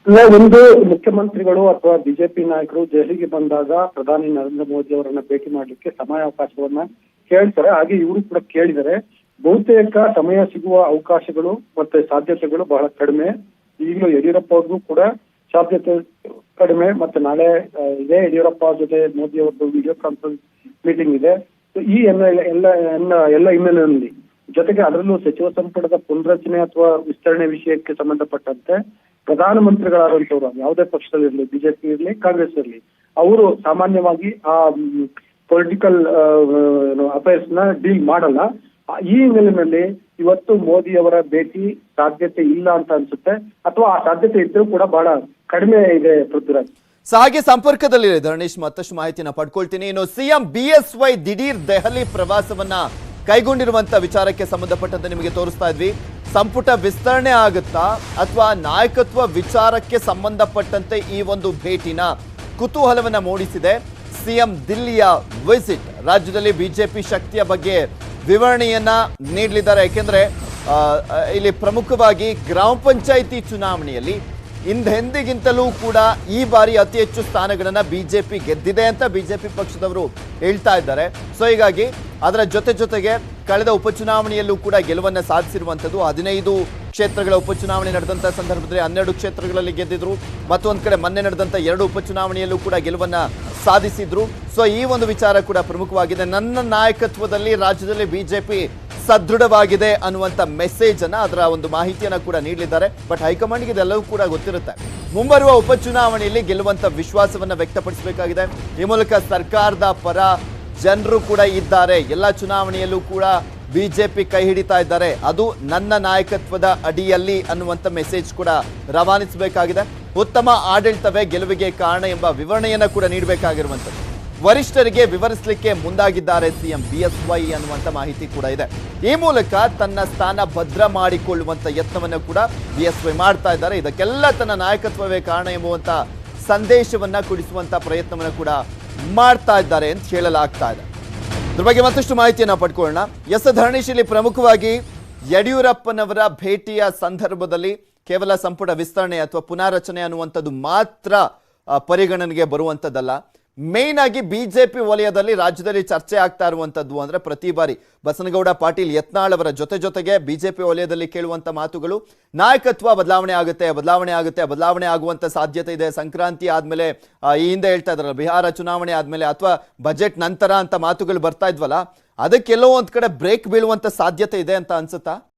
ಒಂದು ಮುಖ್ಯಮಂತ್ರಿಗಳು ಅಥವಾ ಬಿಜೆಪಿ ನಾಯಕರು ದೆಹಲಿಗೆ ಬಂದಾಗ ಪ್ರಧಾನಿ ನರೇಂದ್ರ ಮೋದಿ ಅವರನ್ನ ಭೇಟಿ ಮಾಡ್ಲಿಕ್ಕೆ ಸಮಯಾವಕಾಶವನ್ನ ಕೇಳ್ತಾರೆ. ಹಾಗೆ ಇವರು ಕೂಡ ಕೇಳಿದರೆ ಬಹುತೇಕ ಸಮಯ ಸಿಗುವ ಅವಕಾಶಗಳು ಮತ್ತೆ ಸಾಧ್ಯತೆಗಳು ಬಹಳ ಕಡಿಮೆ. ಈಗಲೂ ಯಡಿಯೂರಪ್ಪ ಅವ್ರಿಗೂ ಕೂಡ ಸಾಧ್ಯತೆ ಕಡಿಮೆ. ಮತ್ತೆ ನಾಳೆ ಇದೇ ಯಡಿಯೂರಪ್ಪ ಜೊತೆ ಮೋದಿ ಅವರದ್ದು ವಿಡಿಯೋ ಕಾನ್ಫರೆನ್ಸ್ ಮೀಟಿಂಗ್ ಇದೆ. ಈ ಎಲ್ಲ ಹಿನ್ನೆಲೆಯಲ್ಲಿ ಜೊತೆಗೆ ಅದರಲ್ಲೂ ಸಚಿವ ಸಂಪುಟದ ಪುನರಚನೆ ಅಥವಾ ವಿಸ್ತರಣೆ ವಿಷಯಕ್ಕೆ ಸಂಬಂಧಪಟ್ಟಂತೆ ಪ್ರಧಾನಮಂತ್ರಿಗಳಾದಂತವ್ರು ಯಾವುದೇ ಪಕ್ಷದಲ್ಲಿರಲಿ, ಬಿಜೆಪಿ ಇರಲಿ, ಕಾಂಗ್ರೆಸ್ ಇರಲಿ, ಅವರು ಸಾಮಾನ್ಯವಾಗಿ ಆ ಪೊಲಿಟಿಕಲ್ ಅಫೇರ್ಸ್ ನ ಡೀಲ್ ಮಾಡಲ್ಲ. ಈ ಹಿನ್ನೆಲೆಯಲ್ಲಿ ಇವತ್ತು ಮೋದಿ ಅವರ ಭೇಟಿ ಸಾಧ್ಯತೆ ಇಲ್ಲ ಅಂತ ಅನ್ಸುತ್ತೆ, ಅಥವಾ ಆ ಸಾಧ್ಯತೆ ಇದ್ರೂ ಕೂಡ ಬಹಳ ಕಡಿಮೆ ಇದೆ ಪೃಥ್ವಿರಾಜ್. ಹಾಗೆ ಸಂಪರ್ಕದಲ್ಲಿ ಧರಣೇಶ್ ಮತ್ತಷ್ಟು ಮಾಹಿತಿನ ಪಡ್ಕೊಳ್ತೀನಿ. ಇನ್ನು ಸಿಎಂ ಬಿಎಸ್ವೈ ದಿಢೀರ್ ದೆಹಲಿ ಪ್ರವಾಸವನ್ನ ಕೈಗೊಂಡಿರುವಂತ ವಿಚಾರಕ್ಕೆ ಸಂಬಂಧಪಟ್ಟಂತೆ ನಿಮಗೆ ತೋರಿಸ್ತಾ ಇದ್ವಿ. ಸಂಪುಟ ವಿಸ್ತರಣೆ ಆಗುತ್ತಾ ಅಥವಾ ನಾಯಕತ್ವ ವಿಚಾರಕ್ಕೆ ಸಂಬಂಧಪಟ್ಟಂತೆ ಈ ಒಂದು ಭೇಟಿನ ಕುತೂಹಲವನ್ನ ಮೂಡಿಸಿದೆ. ಸಿಎಂ ದಿಲ್ಲಿಯ ವಿಸಿಟ್, ರಾಜ್ಯದಲ್ಲಿ ಬಿಜೆಪಿ ಶಕ್ತಿಯ ಬಗ್ಗೆ ವಿವರಣೆಯನ್ನ ನೀಡಲಿದ್ದಾರೆ. ಯಾಕೆಂದ್ರೆ ಇಲ್ಲಿ ಪ್ರಮುಖವಾಗಿ ಗ್ರಾಮ ಪಂಚಾಯಿತಿ ಚುನಾವಣೆಯಲ್ಲಿ ಹಿಂದೆಂದಿಗಿಂತಲೂ ಕೂಡ ಈ ಬಾರಿ ಅತಿ ಹೆಚ್ಚು ಸ್ಥಾನಗಳನ್ನ ಬಿಜೆಪಿ ಗೆದ್ದಿದೆ ಅಂತ ಬಿಜೆಪಿ ಪಕ್ಷದವರು ಹೇಳ್ತಾ ಇದ್ದಾರೆ. ಸೊ ಹೀಗಾಗಿ ಅದರ ಜೊತೆಗೆ ಕಳೆದ ಉಪಚುನಾವಣೆಯಲ್ಲೂ ಕೂಡ ಗೆಲುವನ್ನ ಸಾಧಿಸಿರುವಂಥದ್ದು. 15 ಕ್ಷೇತ್ರಗಳ ಉಪಚುನಾವಣೆ ನಡೆದಂಥ ಸಂದರ್ಭದಲ್ಲಿ 12 ಕ್ಷೇತ್ರಗಳಲ್ಲಿ ಗೆದ್ದಿದ್ರು. ಮತ್ತೊಂದು ಕಡೆ ಮೊನ್ನೆ ನಡೆದಂಥ 2 ಉಪಚುನಾವಣೆಯಲ್ಲೂ ಕೂಡ ಗೆಲುವನ್ನ ಸಾಧಿಸಿದ್ರು. ಸೊ ಈ ಒಂದು ವಿಚಾರ ಕೂಡ ಪ್ರಮುಖವಾಗಿದೆ. ನನ್ನ ನಾಯಕತ್ವದಲ್ಲಿ ರಾಜ್ಯದಲ್ಲಿ ಬಿಜೆಪಿ ಸದೃಢವಾಗಿದೆ ಅನ್ನುವಂಥ ಮೆಸೇಜ್ ಅನ್ನ, ಅದರ ಒಂದು ಮಾಹಿತಿಯನ್ನ ಕೂಡ ನೀಡಲಿದ್ದಾರೆ. ಬಟ್ ಹೈಕಮಾಂಡ್ಗೆ ಇದೆಲ್ಲವೂ ಕೂಡ ಗೊತ್ತಿರುತ್ತೆ. ಮುಂಬರುವ ಉಪಚುನಾವಣೆಯಲ್ಲಿ ಗೆಲ್ಲುವಂತ ವಿಶ್ವಾಸವನ್ನ ವ್ಯಕ್ತಪಡಿಸಬೇಕಾಗಿದೆ. ಈ ಮೂಲಕ ಸರ್ಕಾರದ ಪರ ಜನರು ಕೂಡ ಇದ್ದಾರೆ. ಎಲ್ಲ ಚುನಾವಣೆಯಲ್ಲೂ ಕೂಡ ಬಿಜೆಪಿ ಕೈ ಹಿಡಿತಾ ಇದ್ದಾರೆ, ಅದು ನನ್ನ ನಾಯಕತ್ವದ ಅಡಿಯಲ್ಲಿ ಅನ್ನುವಂಥ ಮೆಸೇಜ್ ಕೂಡ ರವಾನಿಸಬೇಕಾಗಿದೆ. ಉತ್ತಮ ಆಡಳಿತವೇ ಗೆಲುವಿಗೆ ಕಾರಣ ಎಂಬ ವಿವರಣೆಯನ್ನ ಕೂಡ ನೀಡಬೇಕಾಗಿರುವಂಥದ್ದು. ವರಿಷ್ಠರಿಗೆ ವಿವರಿಸಲಿಕ್ಕೆ ಮುಂದಾಗಿದ್ದಾರೆ ಸಿಎಂ ಬಿಎಸ್ವೈ ಅನ್ನುವಂಥ ಮಾಹಿತಿ ಕೂಡ ಇದೆ. ಈ ಮೂಲಕ ತನ್ನ ಸ್ಥಾನ ಭದ್ರ ಮಾಡಿಕೊಳ್ಳುವಂತ ಯತ್ನವನ್ನು ಕೂಡ ಬಿಎಸ್ವೈ ಮಾಡ್ತಾ ಇದ್ದಾರೆ. ಇದಕ್ಕೆಲ್ಲ ತನ್ನ ನಾಯಕತ್ವವೇ ಕಾರಣ ಎಂಬುವಂತ ಸಂದೇಶವನ್ನ ಕೊಡಿಸುವಂತ ಪ್ರಯತ್ನವನ್ನು ಕೂಡ ಮಾಡ್ತಾ ಇದ್ದಾರೆ ಅಂತ ಹೇಳಲಾಗ್ತಾ ಇದೆ. ಇದ್ರ ಬಗ್ಗೆ ಮತ್ತಷ್ಟು ಮಾಹಿತಿಯನ್ನ ಪಡ್ಕೊಳ್ಳೋಣ. ಧರಣೇಶ್, ಇಲ್ಲಿ ಪ್ರಮುಖವಾಗಿ ಯಡಿಯೂರಪ್ಪನವರ ಭೇಟಿಯ ಸಂದರ್ಭದಲ್ಲಿ ಕೇವಲ ಸಂಪುಟ ವಿಸ್ತರಣೆ ಅಥವಾ ಪುನಾರಚನೆ ಅನ್ನುವಂಥದ್ದು ಮಾತ್ರ ಪರಿಗಣನೆಗೆ ಬರುವಂಥದ್ದಲ್ಲ. ಮೇನ್ ಆಗಿ ಬಿಜೆಪಿ ವಲಯದಲ್ಲಿ ರಾಜ್ಯದಲ್ಲಿ ಚರ್ಚೆ ಆಗ್ತಾ ಇರುವಂತದ್ದು ಅಂದ್ರೆ ಪ್ರತಿ ಬಾರಿ ಬಸನಗೌಡ ಪಾಟೀಲ್ ಯತ್ನಾಳ್ ಅವರ ಜೊತೆಗೆ ಬಿಜೆಪಿ ವಲಯದಲ್ಲಿ ಕೇಳುವಂತ ಮಾತುಗಳು ನಾಯಕತ್ವ ಬದಲಾವಣೆ ಆಗುವಂತ ಸಾಧ್ಯತೆ ಇದೆ. ಸಂಕ್ರಾಂತಿ ಆದ್ಮೇಲೆ ಈ ಹಿಂದೆ ಹೇಳ್ತಾ ಇದ್ರಲ್ಲ, ಬಿಹಾರ ಚುನಾವಣೆ ಆದ್ಮೇಲೆ ಅಥವಾ ಬಜೆಟ್ ನಂತರ ಅಂತ ಮಾತುಗಳು ಬರ್ತಾ ಇದ್ವಲ್ಲ, ಅದಕ್ಕೆಲ್ಲೋ ಒಂದ್ ಕಡೆ ಬ್ರೇಕ್ ಬೀಳುವಂತ ಸಾಧ್ಯತೆ ಇದೆ ಅಂತ ಅನ್ಸುತ್ತಾ?